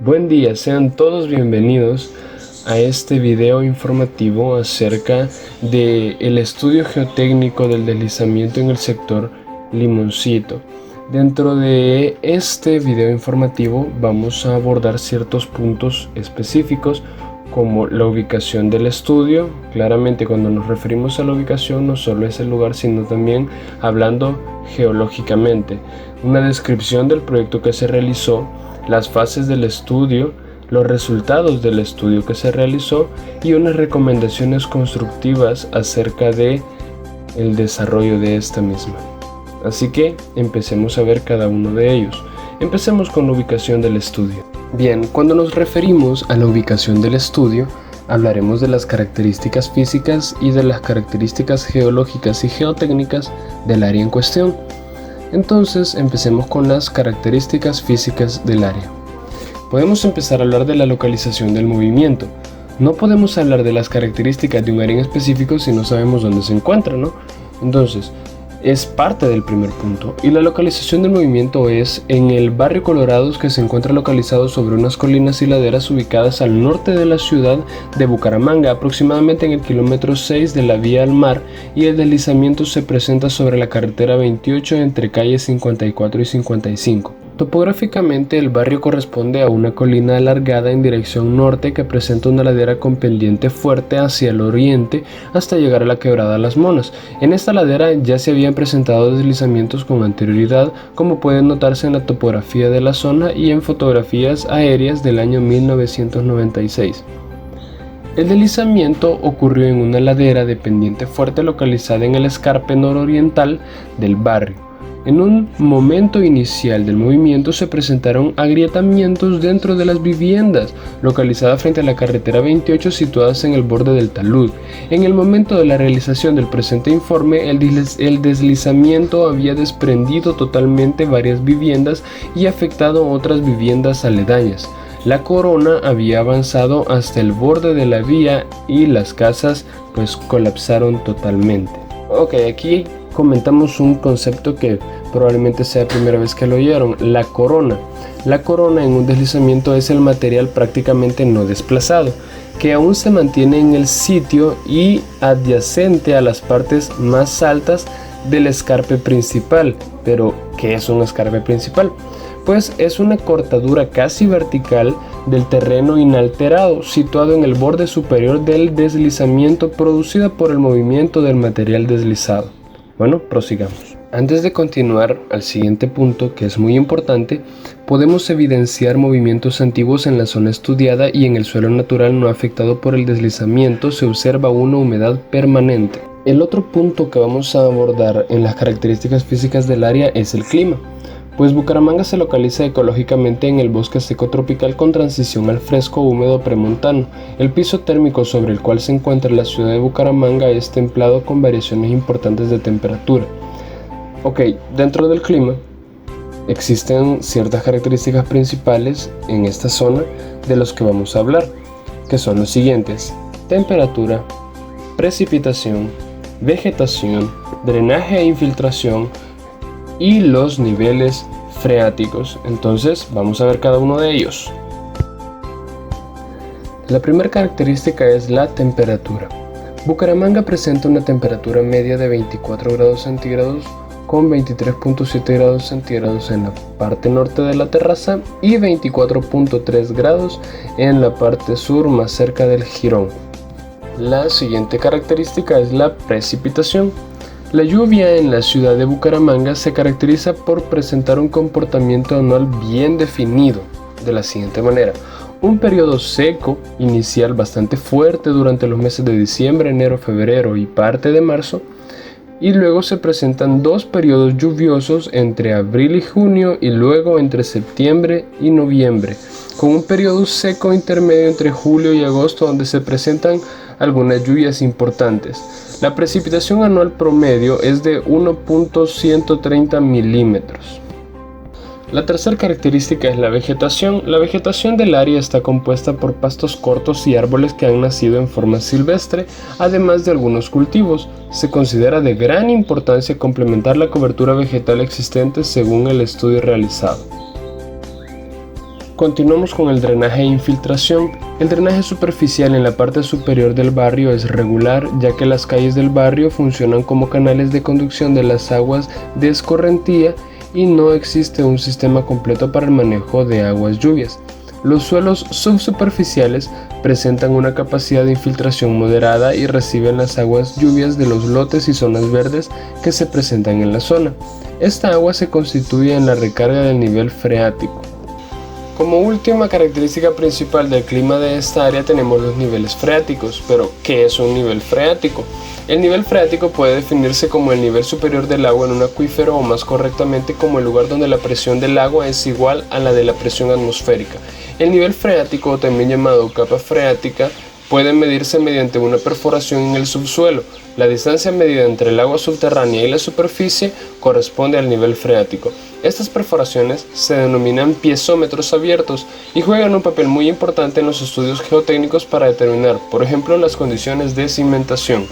Buen día, sean todos bienvenidos a este video informativo acerca del estudio geotécnico del deslizamiento en el sector Limoncito. Dentro de este video informativo vamos a abordar ciertos puntos específicos como la ubicación del estudio. Claramente, cuando nos referimos a la ubicación no solo es el lugar, sino también hablando geológicamente, una descripción del proyecto que se realizó, las fases del estudio, los resultados del estudio que se realizó y unas recomendaciones constructivas acerca de el desarrollo de esta misma. Así que empecemos a ver cada uno de ellos. Empecemos con la ubicación del estudio. Bien, cuando nos referimos a la ubicación del estudio, hablaremos de las características físicas y de las características geológicas y geotécnicas del área en cuestión. Entonces, empecemos con las características físicas del área. Podemos empezar a hablar de la localización del movimiento. No podemos hablar de las características de un área en específico si no sabemos dónde se encuentra, ¿no? Entonces, es parte del primer punto. Y la localización del movimiento es en el barrio Colorados, que se encuentra localizado sobre unas colinas y laderas ubicadas al norte de la ciudad de Bucaramanga, aproximadamente en el kilómetro 6 de la vía al mar, y el deslizamiento se presenta sobre la carretera 28 entre calles 54 y 55. Topográficamente, el barrio corresponde a una colina alargada en dirección norte que presenta una ladera con pendiente fuerte hacia el oriente hasta llegar a la quebrada Las Monas. En esta ladera ya se habían presentado deslizamientos con anterioridad, como pueden notarse en la topografía de la zona y en fotografías aéreas del año 1996. El deslizamiento ocurrió en una ladera de pendiente fuerte localizada en el escarpe nororiental del barrio. En un momento inicial del movimiento se presentaron agrietamientos dentro de las viviendas localizadas frente a la carretera 28 situadas en el borde del talud. En el momento de la realización del presente informe, el deslizamiento había desprendido totalmente varias viviendas y afectado otras viviendas aledañas. La corona había avanzado hasta el borde de la vía y las casas colapsaron totalmente. Ok, aquí comentamos un concepto que probablemente sea la primera vez que lo oyeron: la corona. La corona en un deslizamiento es el material prácticamente no desplazado, que aún se mantiene en el sitio y adyacente a las partes más altas del escarpe principal. Pero, ¿qué es un escarpe principal? Pues es una cortadura casi vertical del terreno inalterado, situado en el borde superior del deslizamiento producida por el movimiento del material deslizado. Bueno, prosigamos. Antes de continuar al siguiente punto, que es muy importante, podemos evidenciar movimientos antiguos en la zona estudiada y en el suelo natural no afectado por el deslizamiento se observa una humedad permanente. El otro punto que vamos a abordar en las características físicas del área es el clima. Pues Bucaramanga se localiza ecológicamente en el bosque seco tropical con transición al fresco húmedo premontano. El piso térmico sobre el cual se encuentra la ciudad de Bucaramanga es templado con variaciones importantes de temperatura. Ok, dentro del clima existen ciertas características principales en esta zona de los que vamos a hablar, que son los siguientes: temperatura, precipitación, vegetación, drenaje e infiltración y los niveles freáticos. Entonces vamos a ver cada uno de ellos. La primera característica es la temperatura. Bucaramanga presenta una temperatura media de 24 grados centígrados con 23.7 grados centígrados en la parte norte de la terraza y 24.3 grados en la parte sur más cerca del jirón. La siguiente característica es la precipitación. La lluvia en la ciudad de Bucaramanga se caracteriza por presentar un comportamiento anual bien definido, de la siguiente manera: un periodo seco inicial bastante fuerte durante los meses de diciembre, enero, febrero y parte de marzo, y luego se presentan dos periodos lluviosos entre abril y junio y luego entre septiembre y noviembre, con un periodo seco intermedio entre julio y agosto donde se presentan algunas lluvias importantes. La precipitación anual promedio es de 1.130 milímetros. La tercera característica es la vegetación. La vegetación del área está compuesta por pastos cortos y árboles que han nacido en forma silvestre, además de algunos cultivos. Se considera de gran importancia complementar la cobertura vegetal existente según el estudio realizado. Continuamos con el drenaje e infiltración. El drenaje superficial en la parte superior del barrio es regular, ya que las calles del barrio funcionan como canales de conducción de las aguas de escorrentía y no existe un sistema completo para el manejo de aguas lluvias. Los suelos subsuperficiales presentan una capacidad de infiltración moderada y reciben las aguas lluvias de los lotes y zonas verdes que se presentan en la zona. Esta agua se constituye en la recarga del nivel freático. Como última característica principal del clima de esta área tenemos los niveles freáticos. Pero, ¿qué es un nivel freático? El nivel freático puede definirse como el nivel superior del agua en un acuífero, o más correctamente como el lugar donde la presión del agua es igual a la de la presión atmosférica. El nivel freático, también llamado capa freática, puede medirse mediante una perforación en el subsuelo. La distancia medida entre el agua subterránea y la superficie corresponde al nivel freático. Estas perforaciones se denominan piezómetros abiertos y juegan un papel muy importante en los estudios geotécnicos para determinar, por ejemplo, las condiciones de cimentación.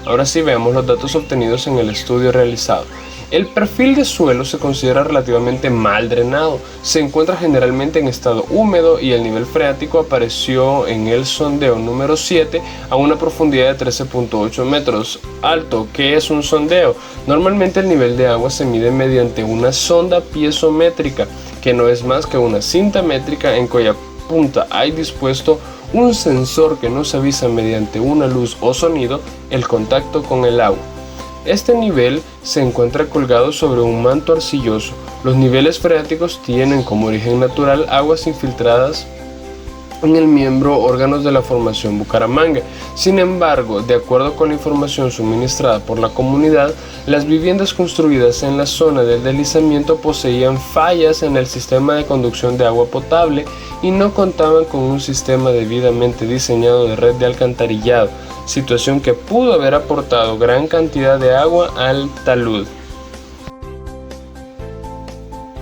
Ahora sí, veamos los datos obtenidos en el estudio realizado. El perfil de suelo se considera relativamente mal drenado, se encuentra generalmente en estado húmedo y el nivel freático apareció en el sondeo número 7 a una profundidad de 13.8 metros alto. ¿Qué es un sondeo? Normalmente el nivel de agua se mide mediante una sonda piezométrica, que no es más que una cinta métrica en cuya punta hay dispuesto un sensor que nos avisa mediante una luz o sonido el contacto con el agua. Este nivel se encuentra colgado sobre un manto arcilloso. Los niveles freáticos tienen como origen natural aguas infiltradas en el miembro órganos de la formación Bucaramanga. Sin embargo, de acuerdo con la información suministrada por la comunidad, las viviendas construidas en la zona del deslizamiento poseían fallas en el sistema de conducción de agua potable y no contaban con un sistema debidamente diseñado de red de alcantarillado, situación que pudo haber aportado gran cantidad de agua al talud.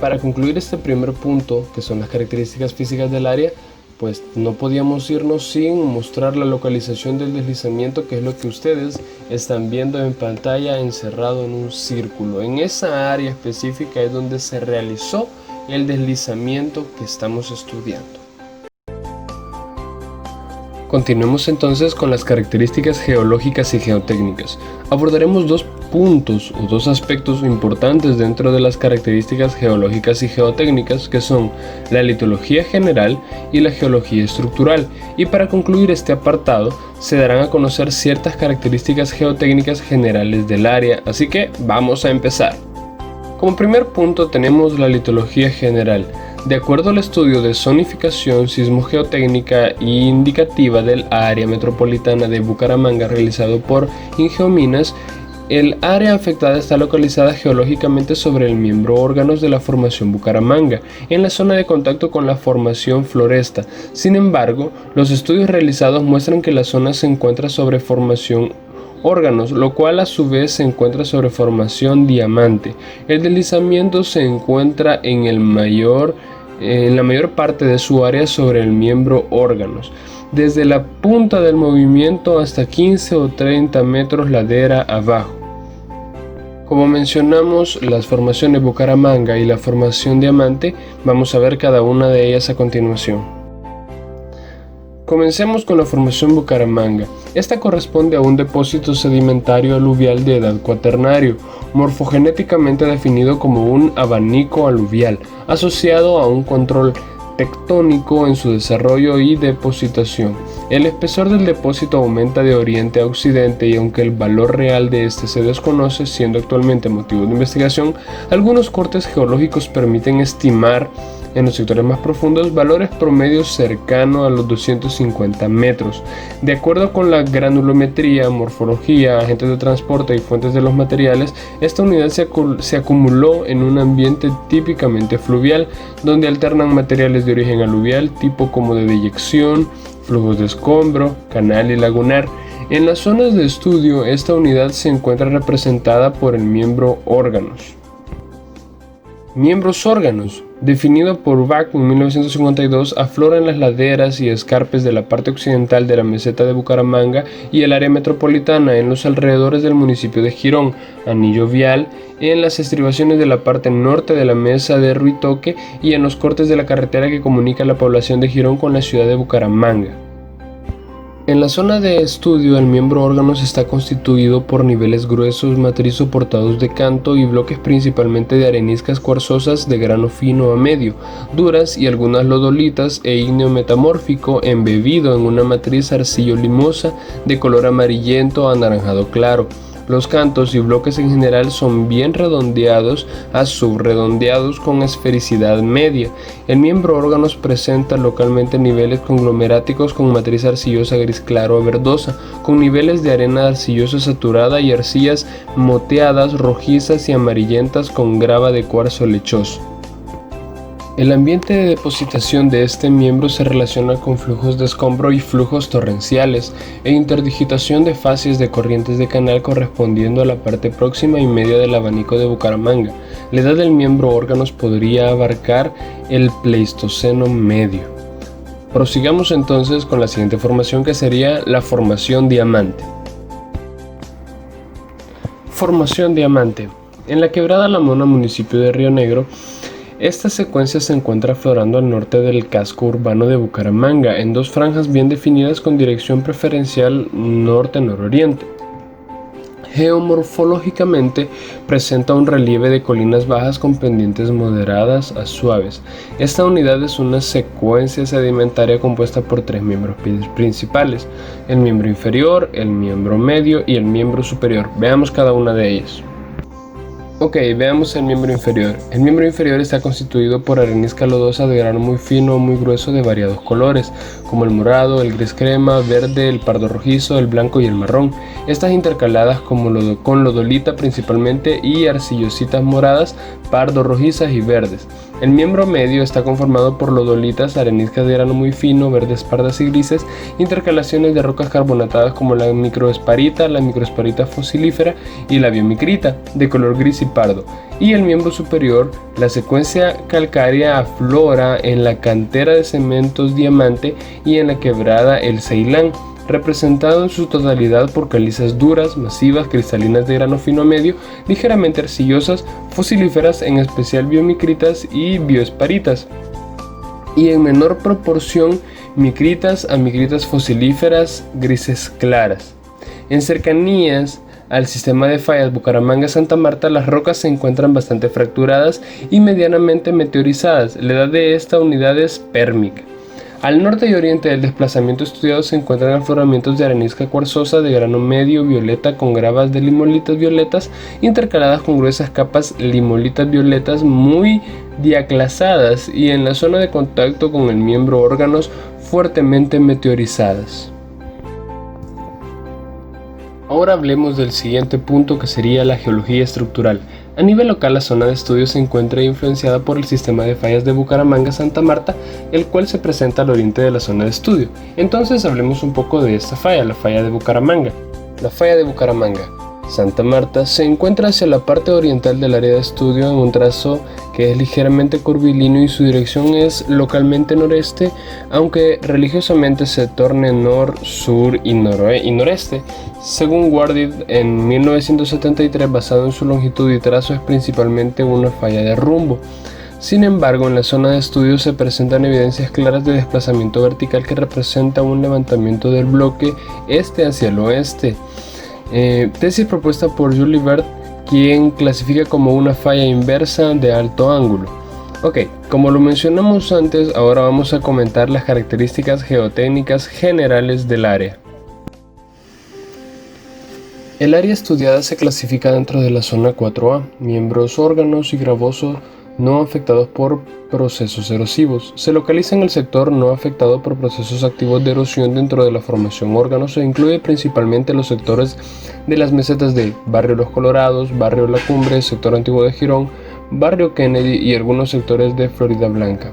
Para concluir este primer punto, que son las características físicas del área, pues no podíamos irnos sin mostrar la localización del deslizamiento, que es lo que ustedes están viendo en pantalla encerrado en un círculo. En esa área específica es donde se realizó el deslizamiento que estamos estudiando. Continuemos entonces con las características geológicas y geotécnicas. Abordaremos dos puntos o dos aspectos importantes dentro de las características geológicas y geotécnicas, que son la litología general y la geología estructural. Y para concluir este apartado, se darán a conocer ciertas características geotécnicas generales del área, así que vamos a empezar. Como primer punto tenemos la litología general. De acuerdo al estudio de zonificación sismogeotécnica e indicativa del área metropolitana de Bucaramanga realizado por Ingeominas, el área afectada está localizada geológicamente sobre el miembro órganos de la formación Bucaramanga, en la zona de contacto con la formación Floresta. Sin embargo, los estudios realizados muestran que la zona se encuentra sobre formación órganos, lo cual a su vez se encuentra sobre formación Diamante. El deslizamiento se encuentra en la mayor parte de su área sobre el miembro órganos, desde la punta del movimiento hasta 15 o 30 metros ladera abajo. Como mencionamos las formaciones Bucaramanga y la formación Diamante, vamos a ver cada una de ellas a continuación. Comencemos con la formación Bucaramanga. Esta corresponde a un depósito sedimentario aluvial de edad cuaternario, morfogenéticamente definido como un abanico aluvial, asociado a un control tectónico en su desarrollo y depositación. El espesor del depósito aumenta de oriente a occidente y aunque el valor real de este se desconoce, siendo actualmente motivo de investigación, algunos cortes geológicos permiten estimar en los sectores más profundos valores promedios cercanos a los 250 metros. De acuerdo con la granulometría, morfología, agentes de transporte y fuentes de los materiales, esta unidad se acumuló en un ambiente típicamente fluvial, donde alternan materiales de origen aluvial, tipo como de deyección, flujos de escombro, canal y lagunar. En las zonas de estudio, esta unidad se encuentra representada por el miembro órganos. Miembros órganos, definido por Bach en 1952, aflora en las laderas y escarpes de la parte occidental de la meseta de Bucaramanga y el área metropolitana en los alrededores del municipio de Girón, anillo vial, en las estribaciones de la parte norte de la mesa de Ruitoque y en los cortes de la carretera que comunica la población de Girón con la ciudad de Bucaramanga. En la zona de estudio, el miembro órganos está constituido por niveles gruesos matriz soportados de canto y bloques principalmente de areniscas cuarzosas de grano fino a medio, duras y algunas lodolitas e ígneo metamórfico embebido en una matriz arcillo-limosa de color amarillento a anaranjado claro. Los cantos y bloques en general son bien redondeados a subredondeados con esfericidad media. El miembro órganos presenta localmente niveles conglomeráticos con matriz arcillosa gris claro a verdosa, con niveles de arena arcillosa saturada y arcillas moteadas, rojizas y amarillentas con grava de cuarzo lechoso. El ambiente de depositación de este miembro se relaciona con flujos de escombro y flujos torrenciales e interdigitación de facies de corrientes de canal correspondiendo a la parte próxima y media del abanico de Bucaramanga. La edad del miembro órganos podría abarcar el Pleistoceno medio. Prosigamos entonces con la siguiente formación, que sería la formación diamante. Formación diamante. En la quebrada La Mona, municipio de Río Negro, esta secuencia se encuentra aflorando al norte del casco urbano de Bucaramanga, en dos franjas bien definidas con dirección preferencial norte-nororiente. Geomorfológicamente presenta un relieve de colinas bajas con pendientes moderadas a suaves. Esta unidad es una secuencia sedimentaria compuesta por tres miembros principales: el miembro inferior, el miembro medio y el miembro superior. Veamos cada una de ellas. Ok, veamos el miembro inferior. El miembro inferior está constituido por arenisca lodosa de grano muy fino o muy grueso de variados colores, como el morado, el gris crema, verde, el pardo rojizo, el blanco y el marrón. Estas intercaladas con lodolita principalmente y arcillositas moradas, pardo rojizas y verdes. El miembro medio está conformado por lodolitas, areniscas de grano muy fino, verdes, pardas y grises, intercalaciones de rocas carbonatadas como la microesparita fosilífera y la biomicrita, de color gris y pardo. Y el miembro superior, la secuencia calcárea aflora en la cantera de cementos Diamante y en la quebrada El Ceilán, representado en su totalidad por calizas duras, masivas, cristalinas de grano fino a medio, ligeramente arcillosas, fosilíferas, en especial biomicritas y bioesparitas, y en menor proporción micritas a micritas fosilíferas grises claras. En cercanías al sistema de fallas Bucaramanga-Santa Marta, las rocas se encuentran bastante fracturadas y medianamente meteorizadas. La edad de esta unidad es pérmica. Al norte y oriente del desplazamiento estudiado se encuentran afloramientos de arenisca cuarzosa de grano medio violeta con gravas de limolitas violetas intercaladas con gruesas capas limolitas violetas muy diaclasadas y en la zona de contacto con el miembro órganos fuertemente meteorizadas. Ahora hablemos del siguiente punto, que sería la geología estructural. A nivel local, la zona de estudio se encuentra influenciada por el sistema de fallas de Bucaramanga-Santa Marta, el cual se presenta al oriente de la zona de estudio. Entonces hablemos un poco de esta falla, la falla de Bucaramanga. La falla de Bucaramanga Santa Marta se encuentra hacia la parte oriental del área de estudio en un trazo que es ligeramente curvilíneo y su dirección es localmente noreste, aunque religiosamente se torne nor, sur y noreste. Según Warded en 1973, basado en su longitud y trazo, es principalmente una falla de rumbo. Sin embargo, en la zona de estudio se presentan evidencias claras de desplazamiento vertical que representa un levantamiento del bloque este hacia el oeste. Tesis propuesta por Julie Vert, quien clasifica como una falla inversa de alto ángulo. Ok, como lo mencionamos antes, ahora vamos a comentar las características geotécnicas generales del área. El área estudiada se clasifica dentro de la zona 4A, miembros órganos y gravosos no afectados por procesos erosivos. Se localiza en el sector no afectado por procesos activos de erosión dentro de la formación órganos e incluye principalmente los sectores de las mesetas de Barrio Los Colorados, Barrio La Cumbre, sector antiguo de Girón, Barrio Kennedy y algunos sectores de Florida Blanca.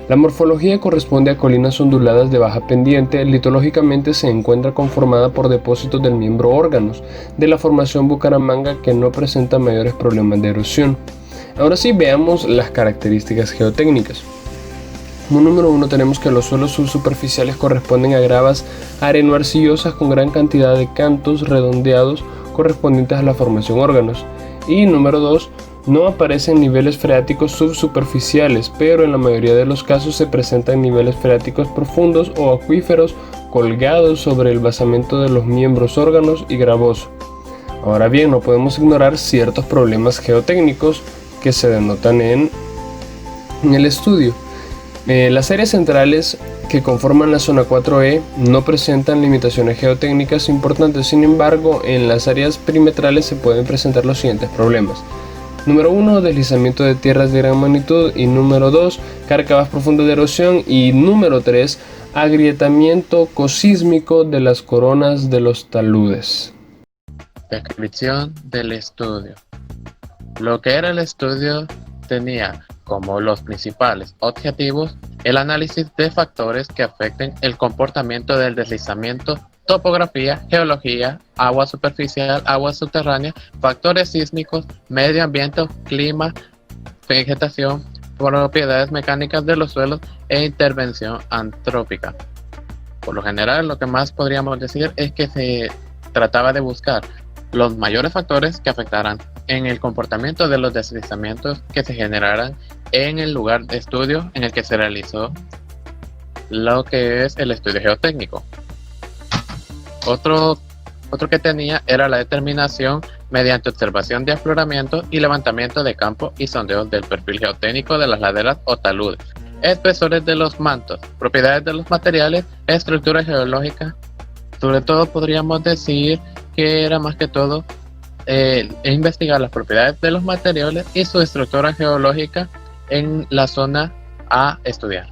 La morfología corresponde a colinas onduladas de baja pendiente. Litológicamente se encuentra conformada por depósitos del miembro órganos de la formación Bucaramanga que no presenta mayores problemas de erosión. Ahora sí, veamos las características geotécnicas. Como número 1 tenemos que los suelos subsuperficiales corresponden a gravas areno-arcillosas con gran cantidad de cantos redondeados correspondientes a la formación órganos. Y número 2, no aparecen niveles freáticos subsuperficiales, pero en la mayoría de los casos se presentan niveles freáticos profundos o acuíferos colgados sobre el basamento de los miembros órganos y gravoso. Ahora bien, no podemos ignorar ciertos problemas geotécnicos que se denotan en el estudio. Las áreas centrales que conforman la zona 4E no presentan limitaciones geotécnicas importantes, sin embargo, en las áreas perimetrales se pueden presentar los siguientes problemas. Número 1, deslizamiento de tierras de gran magnitud, y número 2, cárcavas profundas de erosión, y número 3, agrietamiento cosísmico de las coronas de los taludes. Descripción del estudio. Lo que era el estudio tenía como los principales objetivos el análisis de factores que afecten el comportamiento del deslizamiento, topografía, geología, agua superficial, agua subterránea, factores sísmicos, medio ambiente, clima, vegetación, propiedades mecánicas de los suelos e intervención antrópica. Por lo general, lo que más podríamos decir es que se trataba de buscar los mayores factores que afectaran en el comportamiento de los deslizamientos que se generaran en el lugar de estudio en el que se realizó lo que es el estudio geotécnico. Otro que tenía era la determinación mediante observación de afloramiento y levantamiento de campo y sondeos del perfil geotécnico de las laderas o taludes, espesores de los mantos, propiedades de los materiales, estructura geológica. Sobre todo podríamos decir que era más que todo investigar las propiedades de los materiales y su estructura geológica en la zona a estudiar.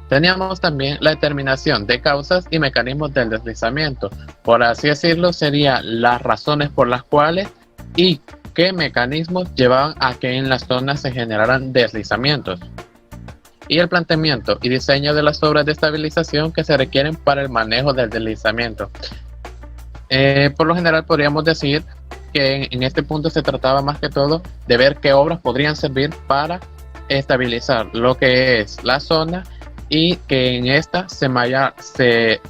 Teníamos también la determinación de causas y mecanismos del deslizamiento. Por así decirlo, serían las razones por las cuales y qué mecanismos llevaban a que en las zonas se generaran deslizamientos. Y el planteamiento y diseño de las obras de estabilización que se requieren para el manejo del deslizamiento. Por lo general podríamos decir que en este punto se trataba más que todo de ver qué obras podrían servir para estabilizar lo que es la zona y que en esta se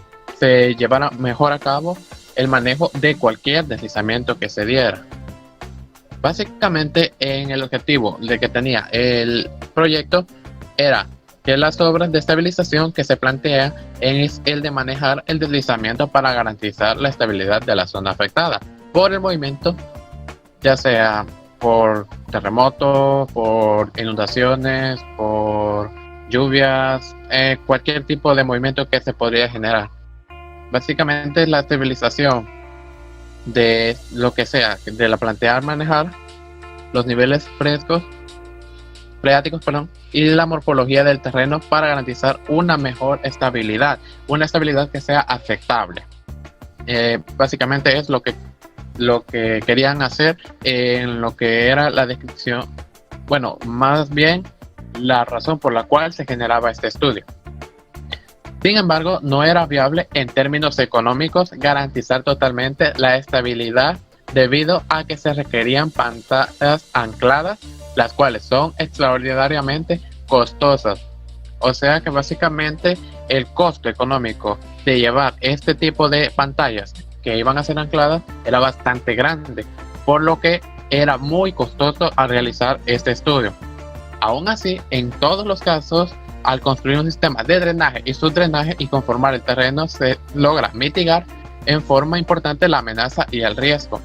llevara mejor a cabo el manejo de cualquier deslizamiento que se diera. Básicamente, en el objetivo de que tenía el proyecto era que las obras de estabilización que se plantean es el de manejar el deslizamiento para garantizar la estabilidad de la zona afectada por el movimiento, ya sea por terremotos, por inundaciones, por lluvias, cualquier tipo de movimiento que se podría generar. Básicamente la estabilización de lo que sea, de la plantear manejar los niveles freáticos, y la morfología del terreno para garantizar una mejor estabilidad, una estabilidad que sea aceptable. Básicamente es lo que querían hacer en lo que era la descripción, bueno, más bien la razón por la cual se generaba este estudio. Sin embargo, no era viable en términos económicos garantizar totalmente la estabilidad debido a que se requerían pantallas ancladas, las cuales son extraordinariamente costosas. O sea que básicamente el costo económico de llevar este tipo de pantallas que iban a ser ancladas era bastante grande, por lo que era muy costoso al realizar este estudio. Aún así, en todos los casos, al construir un sistema de drenaje y subdrenaje y conformar el terreno, se logra mitigar en forma importante la amenaza y el riesgo.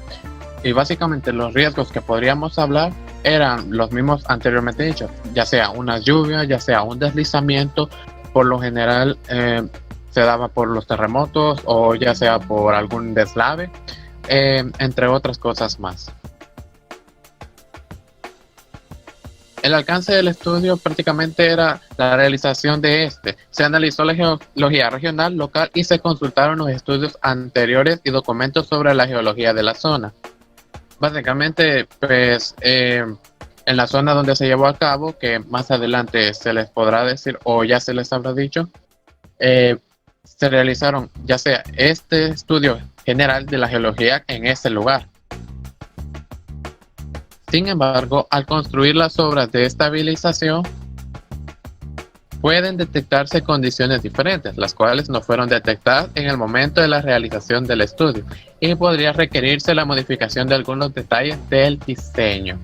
Y básicamente los riesgos que podríamos hablar eran los mismos anteriormente dichos, ya sea una lluvia, ya sea un deslizamiento, por lo general se daba por los terremotos o ya sea por algún deslave, entre otras cosas más. El alcance del estudio prácticamente era la realización de este. Se analizó la geología regional, local y se consultaron los estudios anteriores y documentos sobre la geología de la zona. Básicamente, pues, en la zona donde se llevó a cabo, que más adelante se les podrá decir o ya se les habrá dicho, se realizaron ya sea este estudio general de la geología en ese lugar. Sin embargo, al construir las obras de estabilización, pueden detectarse condiciones diferentes, las cuales no fueron detectadas en el momento de la realización del estudio, y podría requerirse la modificación de algunos detalles del diseño.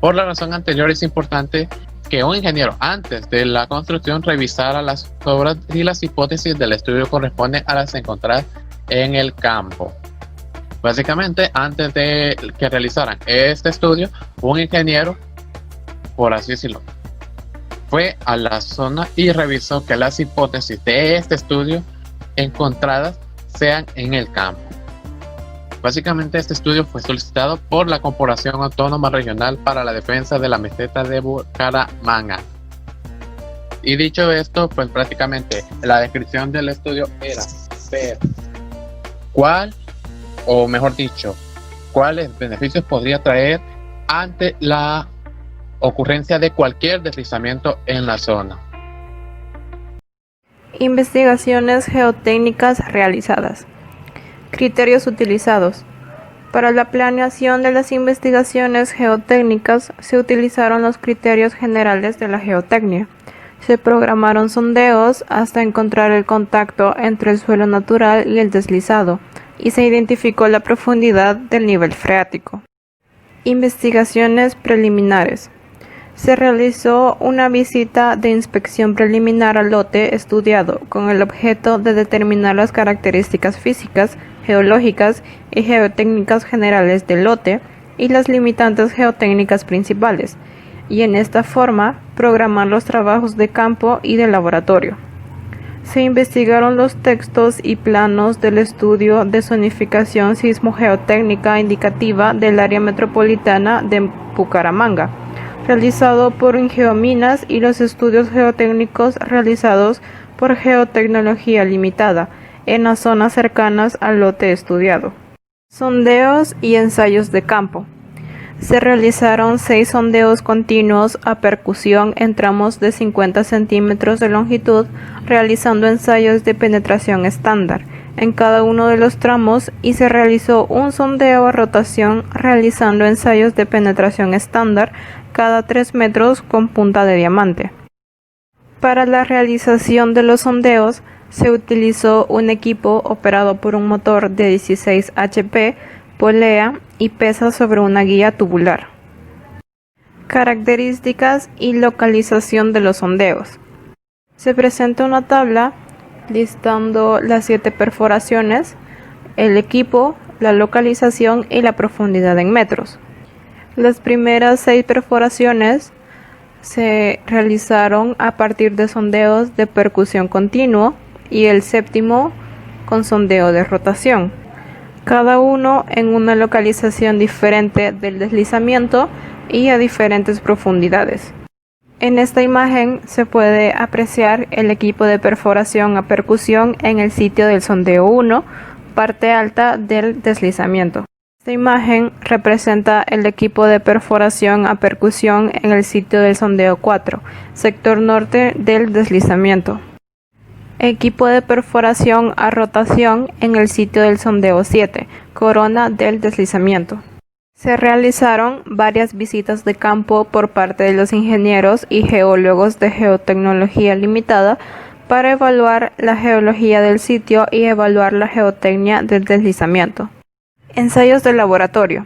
Por la razón anterior, es importante que un ingeniero antes de la construcción revisara las obras y las hipótesis del estudio corresponden a las encontradas en el campo. Básicamente, antes de que realizaran este estudio, un ingeniero, por así decirlo, fue a la zona y revisó que las hipótesis de este estudio encontradas sean en el campo. Básicamente, este estudio fue solicitado por la Corporación Autónoma Regional para la Defensa de la Meseta de Bucaramanga. Y dicho esto, pues prácticamente la descripción del estudio era ver cuál, o mejor dicho, cuáles beneficios podría traer ante la ocurrencia de cualquier deslizamiento en la zona. Investigaciones geotécnicas realizadas. Criterios utilizados. Para la planeación de las investigaciones geotécnicas se utilizaron los criterios generales de la geotecnia. Se programaron sondeos hasta encontrar el contacto entre el suelo natural y el deslizado, y se identificó la profundidad del nivel freático. Investigaciones preliminares. Se realizó una visita de inspección preliminar al lote estudiado con el objeto de determinar las características físicas, geológicas y geotécnicas generales del lote y las limitantes geotécnicas principales, y en esta forma programar los trabajos de campo y de laboratorio. Se investigaron los textos y planos del estudio de zonificación sismogeotécnica indicativa del área metropolitana de Bucaramanga, realizado por Ingeominas, y los estudios geotécnicos realizados por Geotecnología Limitada en las zonas cercanas al lote estudiado. Sondeos y ensayos de campo. Se realizaron 6 sondeos continuos a percusión en tramos de 50 centímetros de longitud, realizando ensayos de penetración estándar en cada uno de los tramos, y se realizó un sondeo a rotación realizando ensayos de penetración estándar cada 3 metros con punta de diamante. Para la realización de los sondeos se utilizó un equipo operado por un motor de 16 HP, polea y pesa sobre una guía tubular. Características y localización de los sondeos. Se presenta una tabla listando las 7 perforaciones, el equipo, la localización y la profundidad en metros. Las primeras 6 perforaciones se realizaron a partir de sondeos de percusión continuo y el séptimo con sondeo de rotación, cada uno en una localización diferente del deslizamiento y a diferentes profundidades. En esta imagen se puede apreciar el equipo de perforación a percusión en el sitio del sondeo 1, parte alta del deslizamiento. Esta imagen representa el equipo de perforación a percusión en el sitio del sondeo 4, sector norte del deslizamiento. Equipo de perforación a rotación en el sitio del sondeo 7, corona del deslizamiento. Se realizaron varias visitas de campo por parte de los ingenieros y geólogos de Geotecnología Limitada para evaluar la geología del sitio y evaluar la geotecnia del deslizamiento. Ensayos de laboratorio.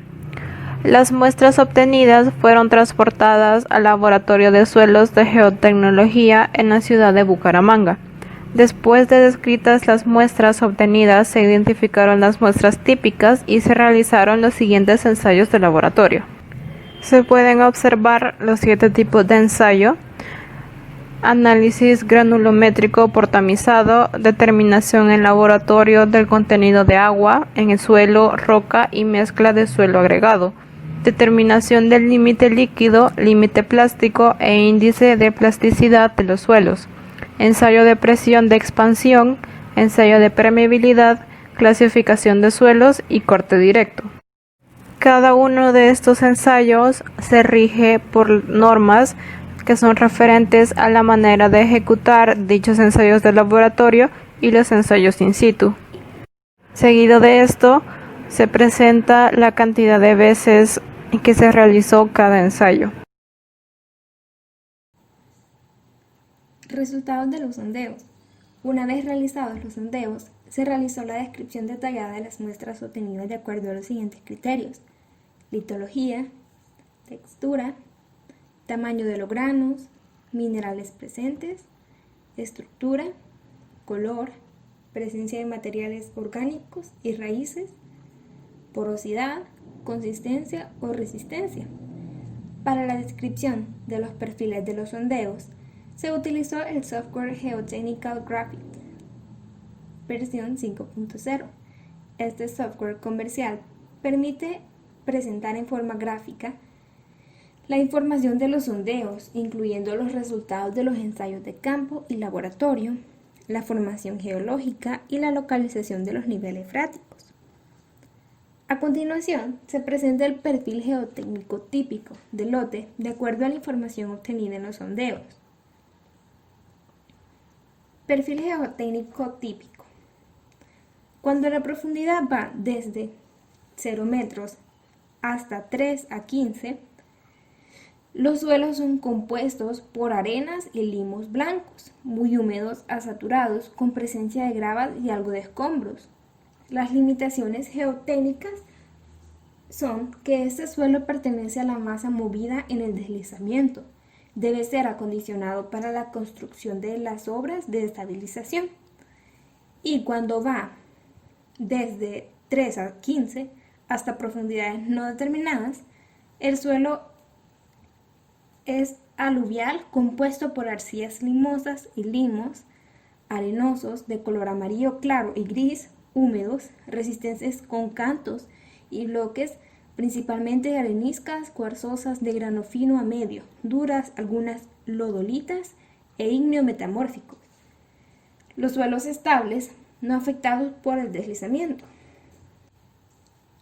Las muestras obtenidas fueron transportadas al Laboratorio de Suelos de Geotecnología en la ciudad de Bucaramanga. Después de descritas las muestras obtenidas, se identificaron las muestras típicas y se realizaron los siguientes ensayos de laboratorio. Se pueden observar los 7 tipos de ensayo: análisis granulométrico por tamizado, determinación en laboratorio del contenido de agua en el suelo, roca y mezcla de suelo agregado, determinación del límite líquido, límite plástico e índice de plasticidad de los suelos, ensayo de presión de expansión, ensayo de permeabilidad, clasificación de suelos y corte directo. Cada uno de estos ensayos se rige por normas que son referentes a la manera de ejecutar dichos ensayos de laboratorio y los ensayos in situ. Seguido de esto, se presenta la cantidad de veces en que se realizó cada ensayo. Resultados de los sondeos. Una vez realizados los sondeos, se realizó la descripción detallada de las muestras obtenidas de acuerdo a los siguientes criterios: litología, textura, tamaño de los granos, minerales presentes, estructura, color, presencia de materiales orgánicos y raíces, porosidad, consistencia o resistencia. Para la descripción de los perfiles de los sondeos, se utilizó el software Geotechnical Graphics versión 5.0. Este software comercial permite presentar en forma gráfica la información de los sondeos, incluyendo los resultados de los ensayos de campo y laboratorio, la formación geológica y la localización de los niveles freáticos. A continuación, se presenta el perfil geotécnico típico del lote de acuerdo a la información obtenida en los sondeos. Perfil geotécnico típico. Cuando la profundidad va desde 0 metros hasta 3 a 15, los suelos son compuestos por arenas y limos blancos, muy húmedos a saturados, con presencia de gravas y algo de escombros. Las limitaciones geotécnicas son que este suelo pertenece a la masa movida en el deslizamiento. Debe ser acondicionado para la construcción de las obras de estabilización. Y cuando va desde 3 a 15 hasta profundidades no determinadas, el suelo es aluvial compuesto por arcillas limosas y limos arenosos de color amarillo claro y gris, húmedos, resistentes con cantos y bloques, principalmente de areniscas cuarzosas de grano fino a medio, duras, algunas lodolitas e ígneo metamórficos. Los suelos estables, no afectados por el deslizamiento.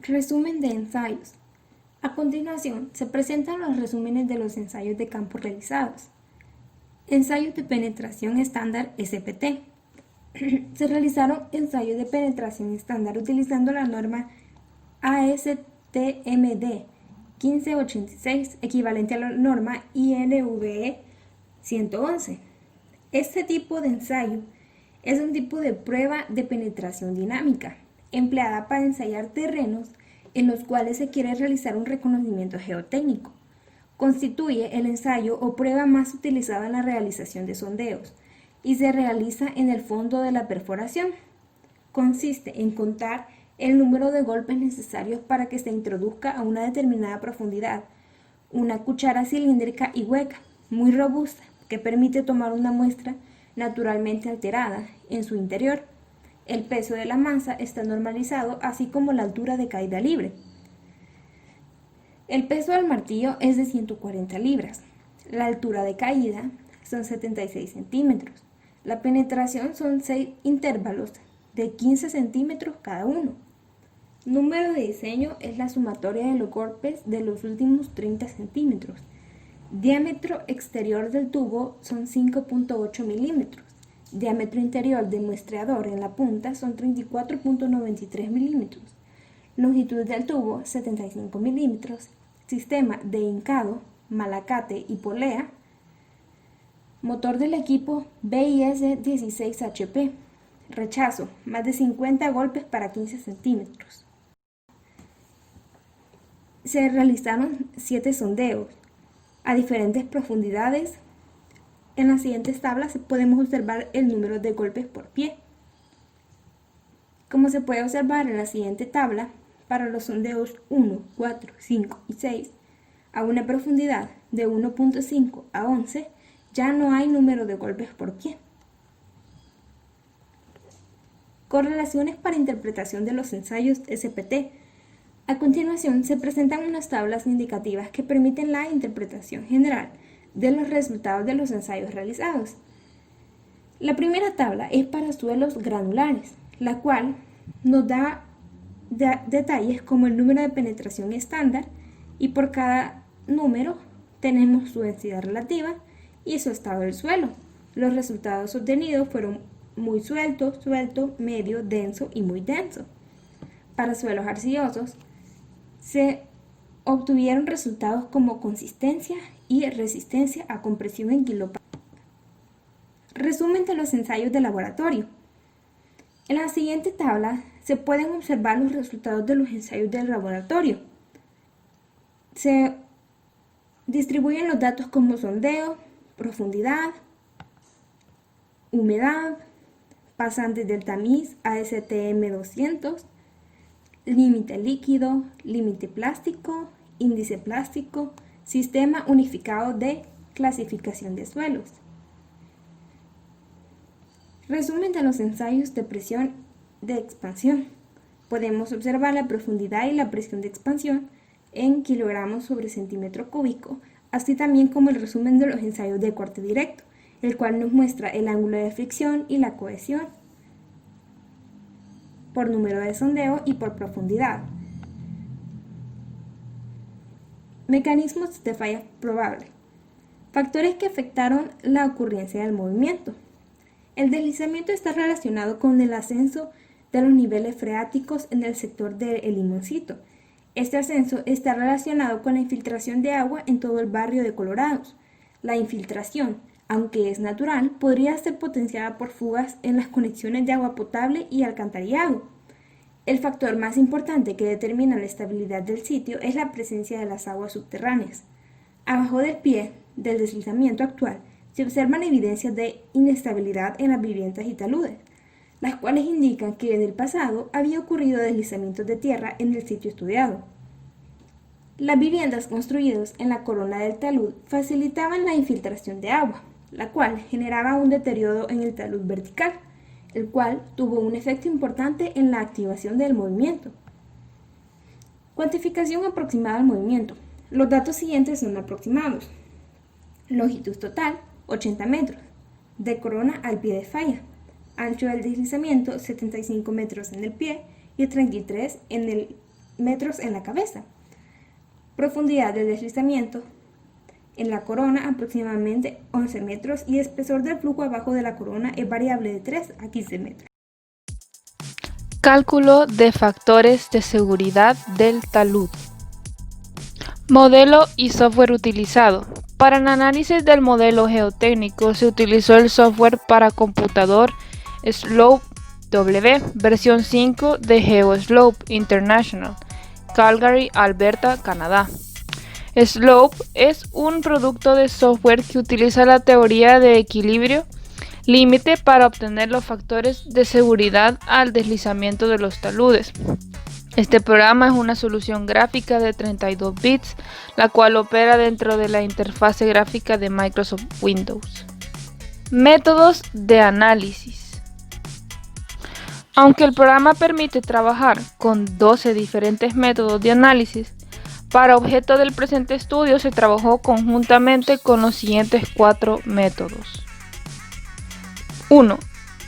Resumen de ensayos. A continuación, se presentan los resúmenes de los ensayos de campo realizados. Ensayos de penetración estándar SPT. Se realizaron ensayos de penetración estándar utilizando la norma ASTMD 1586, equivalente a la norma INVE 111. Este tipo de ensayo es un tipo de prueba de penetración dinámica, empleada para ensayar terrenos en los cuales se quiere realizar un reconocimiento geotécnico. Constituye el ensayo o prueba más utilizada en la realización de sondeos y se realiza en el fondo de la perforación. Consiste en contar el número de golpes necesarios para que se introduzca a una determinada profundidad una cuchara cilíndrica y hueca, muy robusta, que permite tomar una muestra naturalmente alterada en su interior. El peso de la masa está normalizado, así como la altura de caída libre. El peso del martillo es de 140 libras. La altura de caída son 76 centímetros. La penetración son 6 intervalos de 15 centímetros cada uno. Número de diseño es la sumatoria de los golpes de los últimos 30 centímetros. Diámetro exterior del tubo son 5.8 milímetros. Diámetro interior del muestreador en la punta son 34.93 milímetros. Longitud del tubo 75 milímetros. Sistema de hincado, malacate y polea. Motor del equipo BIS 16 HP. Rechazo, más de 50 golpes para 15 centímetros. Se realizaron 7 sondeos a diferentes profundidades. En las siguientes tablas podemos observar el número de golpes por pie. Como se puede observar en la siguiente tabla, para los sondeos 1, 4, 5 y 6, a una profundidad de 1.5 a 11, ya no hay número de golpes por pie. Correlaciones para interpretación de los ensayos SPT. A continuación se presentan unas tablas indicativas que permiten la interpretación general de los resultados de los ensayos realizados. La primera tabla es para suelos granulares, la cual nos da detalles como el número de penetración estándar, y por cada número tenemos su densidad relativa y su estado del suelo. Los resultados obtenidos fueron muy suelto, medio, denso y muy denso. Para suelos arcillosos se obtuvieron resultados como consistencia y resistencia a compresión en kilopascal. Resumen de los ensayos de laboratorio. En la siguiente tabla se pueden observar los resultados de los ensayos del laboratorio. Se distribuyen los datos como sondeo, profundidad, humedad, pasantes del tamiz ASTM 200, límite líquido, límite plástico, índice plástico, sistema unificado de clasificación de suelos. Resumen de los ensayos de presión de expansión. Podemos observar la profundidad y la presión de expansión en kilogramos sobre centímetro cúbico, así también como el resumen de los ensayos de corte directo, el cual nos muestra el ángulo de fricción y la cohesión por número de sondeo y por profundidad. Mecanismos de falla probable. Factores que afectaron la ocurrencia del movimiento. El deslizamiento está relacionado con el ascenso de los niveles freáticos en el sector del Limoncito. Este ascenso está relacionado con la infiltración de agua en todo el barrio de Colorados. La infiltración, aunque es natural, podría ser potenciada por fugas en las conexiones de agua potable y alcantarillado. El factor más importante que determina la estabilidad del sitio es la presencia de las aguas subterráneas. Abajo del pie del deslizamiento actual se observan evidencias de inestabilidad en las viviendas y taludes, las cuales indican que en el pasado había ocurrido deslizamientos de tierra en el sitio estudiado. Las viviendas construidas en la corona del talud facilitaban la infiltración de agua, la cual generaba un deterioro en el talud vertical, el cual tuvo un efecto importante en la activación del movimiento. Cuantificación aproximada del movimiento. Los datos siguientes son aproximados. Longitud total, 80 metros, de corona al pie de falla. Ancho del deslizamiento, 75 metros en el pie y 33 metros en la cabeza. Profundidad del deslizamiento en la corona, aproximadamente 11 metros, y espesor del flujo abajo de la corona es variable de 3 a 15 metros. Cálculo de factores de seguridad del talud. Modelo y software utilizado. Para el análisis del modelo geotécnico se utilizó el software para computador Slope W, versión 5 de GeoSlope International, Calgary, Alberta, Canadá. Slope es un producto de software que utiliza la teoría de equilibrio límite para obtener los factores de seguridad al deslizamiento de los taludes. Este programa es una solución gráfica de 32 bits, la cual opera dentro de la interfase gráfica de Microsoft Windows. Métodos de análisis. Aunque el programa permite trabajar con 12 diferentes métodos de análisis, para objeto del presente estudio se trabajó conjuntamente con los siguientes 4 métodos. 1.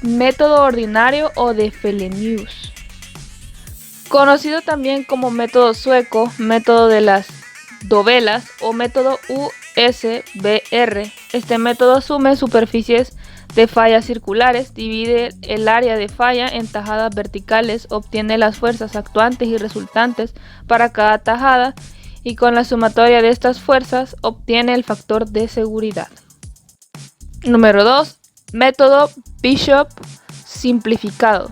Método ordinario o de Fellenius. Conocido también como método sueco, método de las dovelas o método USBR. Este método asume superficies de fallas circulares, divide el área de falla en tajadas verticales, obtiene las fuerzas actuantes y resultantes para cada tajada y con la sumatoria de estas fuerzas obtiene el factor de seguridad. Número 2. Método Bishop simplificado.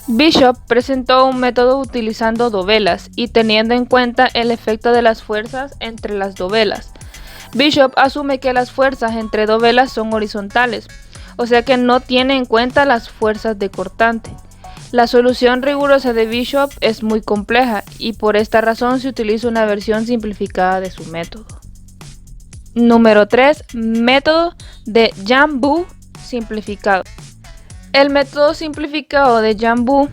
Bishop presentó un método utilizando dovelas y teniendo en cuenta el efecto de las fuerzas entre las dovelas. Bishop asume que las fuerzas entre dovelas son horizontales, o sea que no tiene en cuenta las fuerzas de cortante. La solución rigurosa de Bishop es muy compleja y por esta razón se utiliza una versión simplificada de su método. Número 3. Método de Jambu simplificado. El método simplificado de Jambu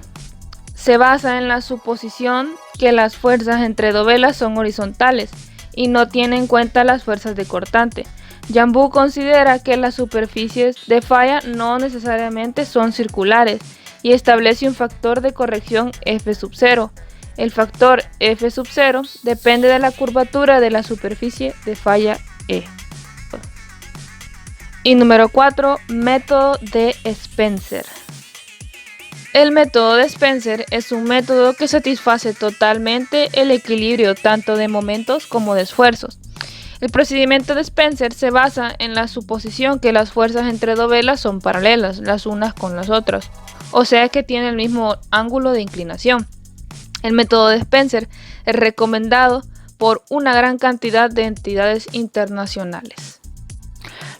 se basa en la suposición que las fuerzas entre dovelas son horizontales y no tiene en cuenta las fuerzas de cortante. Jambu considera que las superficies de falla no necesariamente son circulares y establece un factor de corrección F0. El factor F0 depende de la curvatura de la superficie de falla E. Y número 4, método de Spencer. El método de Spencer es un método que satisface totalmente el equilibrio tanto de momentos como de esfuerzos. El procedimiento de Spencer se basa en la suposición que las fuerzas entre dos velas son paralelas las unas con las otras, o sea que tienen el mismo ángulo de inclinación. El método de Spencer es recomendado por una gran cantidad de entidades internacionales.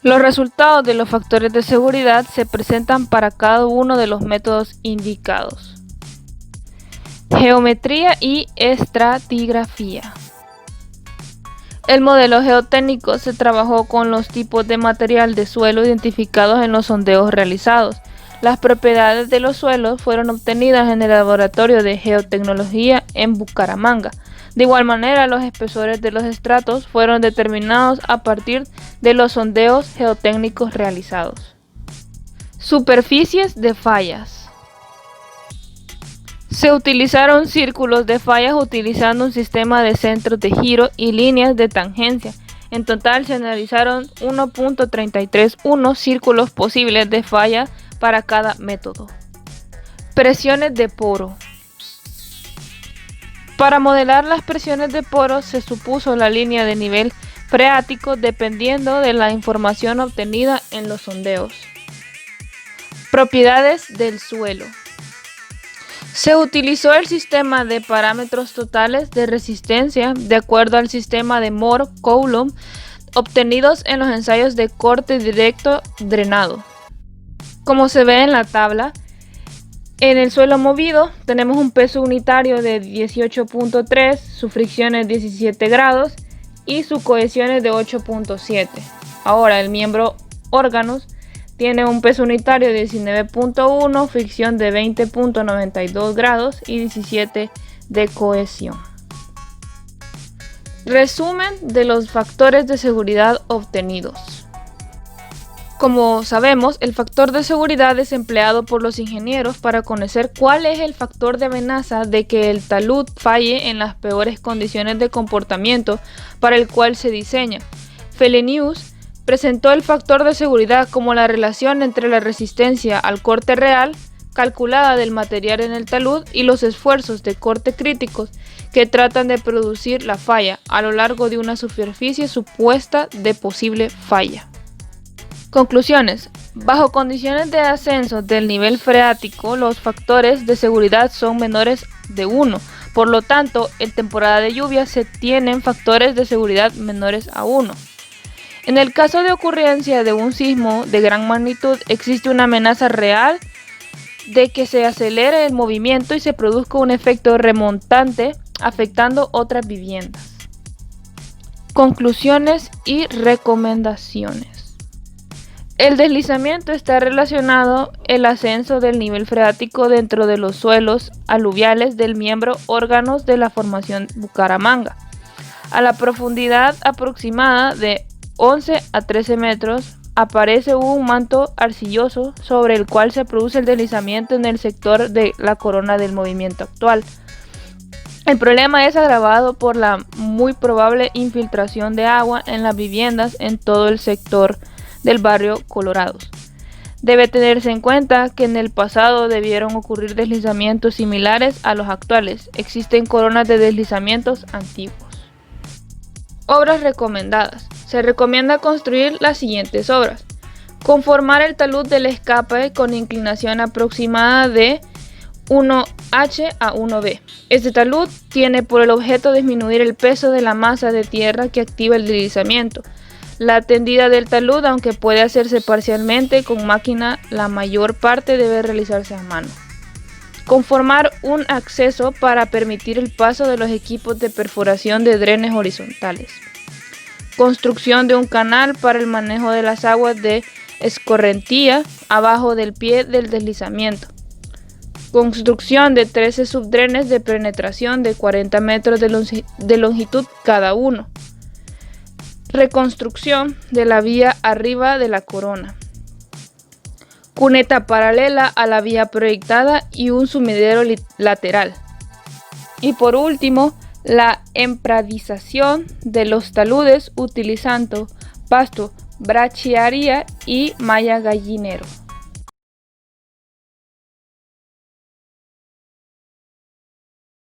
Los resultados de los factores de seguridad se presentan para cada uno de los métodos indicados. Geometría y estratigrafía. El modelo geotécnico se trabajó con los tipos de material de suelo identificados en los sondeos realizados. Las propiedades de los suelos fueron obtenidas en el laboratorio de geotecnología en Bucaramanga. De igual manera, los espesores de los estratos fueron determinados a partir de los sondeos geotécnicos realizados. Superficies de fallas. Se utilizaron círculos de fallas utilizando un sistema de centros de giro y líneas de tangencia. En total se analizaron 1.331 círculos posibles de falla para cada método. Presiones de poro. Para modelar las presiones de poro se supuso la línea de nivel freático dependiendo de la información obtenida en los sondeos. Propiedades del suelo. Se utilizó el sistema de parámetros totales de resistencia de acuerdo al sistema de Moore-Coulomb obtenidos en los ensayos de corte directo drenado. Como se ve en la tabla, en el suelo movido tenemos un peso unitario de 18.3, su fricción es 17 grados y su cohesión es de 8.7. Ahora el miembro órganos tiene un peso unitario de 19.1, fricción de 20.92 grados y 17 de cohesión. Resumen de los factores de seguridad obtenidos. Como sabemos, el factor de seguridad es empleado por los ingenieros para conocer cuál es el factor de amenaza de que el talud falle en las peores condiciones de comportamiento para el cual se diseña. Fellenius presentó el factor de seguridad como la relación entre la resistencia al corte real, calculada del material en el talud, y los esfuerzos de corte críticos que tratan de producir la falla a lo largo de una superficie supuesta de posible falla. Conclusiones. Bajo condiciones de ascenso del nivel freático, los factores de seguridad son menores de 1. Por lo tanto, en temporada de lluvia se tienen factores de seguridad menores a 1. En el caso de ocurrencia de un sismo de gran magnitud, existe una amenaza real de que se acelere el movimiento y se produzca un efecto remontante afectando otras viviendas. Conclusiones y recomendaciones. El deslizamiento está relacionado el ascenso del nivel freático dentro de los suelos aluviales del miembro órganos de la formación Bucaramanga. A la profundidad aproximada de 11 a 13 metros aparece un manto arcilloso sobre el cual se produce el deslizamiento en el sector de la corona del movimiento actual. El problema es agravado por la muy probable infiltración de agua en las viviendas en todo el sector del barrio Colorados. Debe tenerse en cuenta que en el pasado debieron ocurrir deslizamientos similares a los actuales. Existen coronas de deslizamientos antiguos. Obras recomendadas. Se recomienda construir las siguientes obras. Conformar el talud del escape con inclinación aproximada de 1H a 1B. Este talud tiene por el objeto disminuir el peso de la masa de tierra que activa el deslizamiento. La tendida del talud, aunque puede hacerse parcialmente con máquina, la mayor parte debe realizarse a mano. Conformar un acceso para permitir el paso de los equipos de perforación de drenes horizontales. Construcción de un canal para el manejo de las aguas de escorrentía abajo del pie del deslizamiento. Construcción de 13 subdrenes de penetración de 40 metros de longitud cada uno. Reconstrucción de la vía arriba de la corona. Cuneta paralela a la vía proyectada y un sumidero lateral. Y por último, la empradización de los taludes utilizando pasto, brachiaria y malla gallinero.